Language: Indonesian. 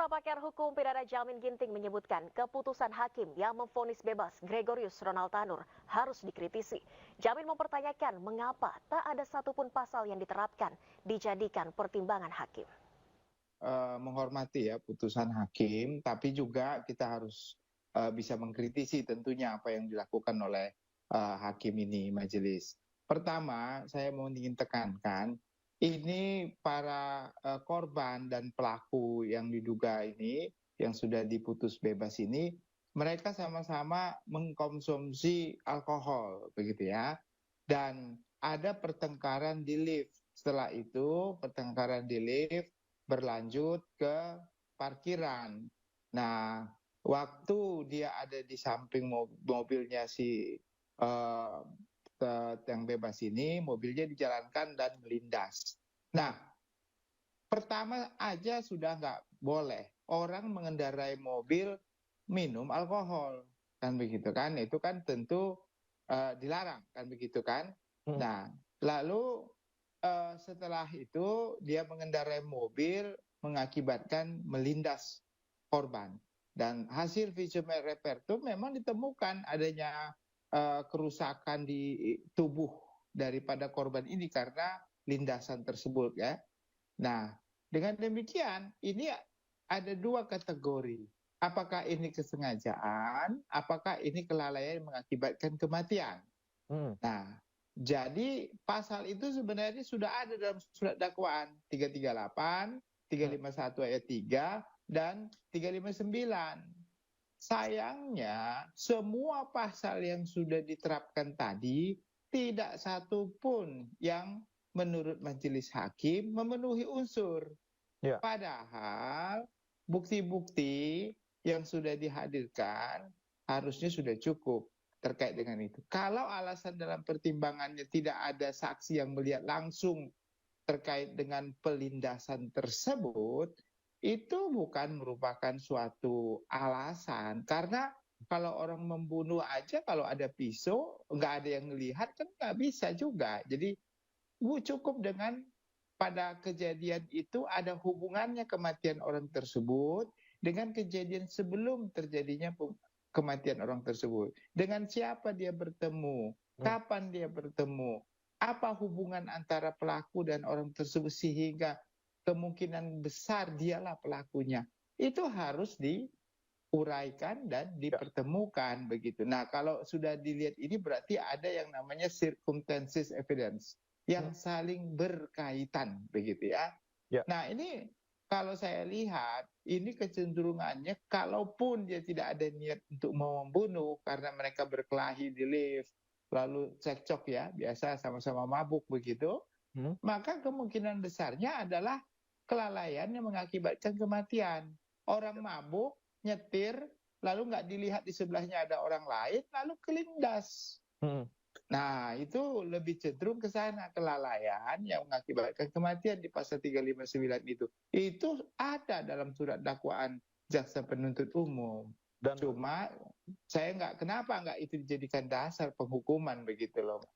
Pemirsa, pakar hukum pidana Jamin Ginting menyebutkan keputusan hakim yang memvonis bebas Gregorius Ronald Tanur harus dikritisi. Jamin mempertanyakan mengapa tak ada satupun pasal yang diterapkan dijadikan pertimbangan hakim. Menghormati ya putusan hakim, tapi juga kita harus bisa mengkritisi tentunya apa yang dilakukan oleh hakim ini, majelis. Pertama, saya mau ingin tekankan, ini para korban dan pelaku yang diduga ini, yang sudah diputus bebas ini, mereka sama-sama mengkonsumsi alkohol, begitu ya. Dan ada pertengkaran di lift. Setelah itu, pertengkaran di lift berlanjut ke parkiran. Nah, waktu dia ada di samping mobilnya si yang bebas ini, mobilnya dijalankan dan melindas. Nah, pertama aja sudah nggak boleh orang mengendarai mobil minum alkohol, kan begitu kan? Itu kan tentu dilarang, kan begitu kan? Nah, lalu setelah itu dia mengendarai mobil mengakibatkan melindas korban. Dan hasil visum et repertum memang ditemukan adanya kerusakan di tubuh daripada korban ini karena lindasan tersebut ya. Nah, dengan demikian ini ada dua kategori. Apakah ini kesengajaan, apakah ini kelalaian yang mengakibatkan kematian. Nah, jadi pasal itu sebenarnya sudah ada dalam surat dakwaan 338, 351 ayat 3, dan 359. Sayangnya, semua pasal yang sudah diterapkan tadi, tidak satu pun yang menurut majelis hakim memenuhi unsur. Ya. Padahal bukti-bukti yang sudah dihadirkan harusnya sudah cukup terkait dengan itu. Kalau alasan dalam pertimbangannya tidak ada saksi yang melihat langsung terkait dengan pelindasan tersebut, itu bukan merupakan suatu alasan. Karena kalau orang membunuh aja, kalau ada pisau, nggak ada yang melihat, kan nggak bisa juga. Jadi cukup dengan pada kejadian itu ada hubungannya kematian orang tersebut dengan kejadian sebelum terjadinya kematian orang tersebut. Dengan siapa dia bertemu, kapan dia bertemu, apa hubungan antara pelaku dan orang tersebut sehingga kemungkinan besar dialah pelakunya. Itu harus diuraikan dan dipertemukan begitu. Nah, kalau sudah dilihat ini berarti ada yang namanya circumstances evidence yang saling berkaitan begitu ya. Nah, ini kalau saya lihat, ini kecenderungannya kalaupun dia tidak ada niat untuk membunuh karena mereka berkelahi di lift, lalu cekcok ya, biasa sama-sama mabuk begitu, maka kemungkinan besarnya adalah kelalaian yang mengakibatkan kematian. Orang mabuk, nyetir, lalu nggak dilihat di sebelahnya ada orang lain, lalu kelindas. Nah, itu lebih cenderung ke sana, kelalaian yang mengakibatkan kematian di pasal 359 itu. Itu ada dalam surat dakwaan jaksa penuntut umum. Cuma saya kenapa nggak itu dijadikan dasar penghukuman begitu loh.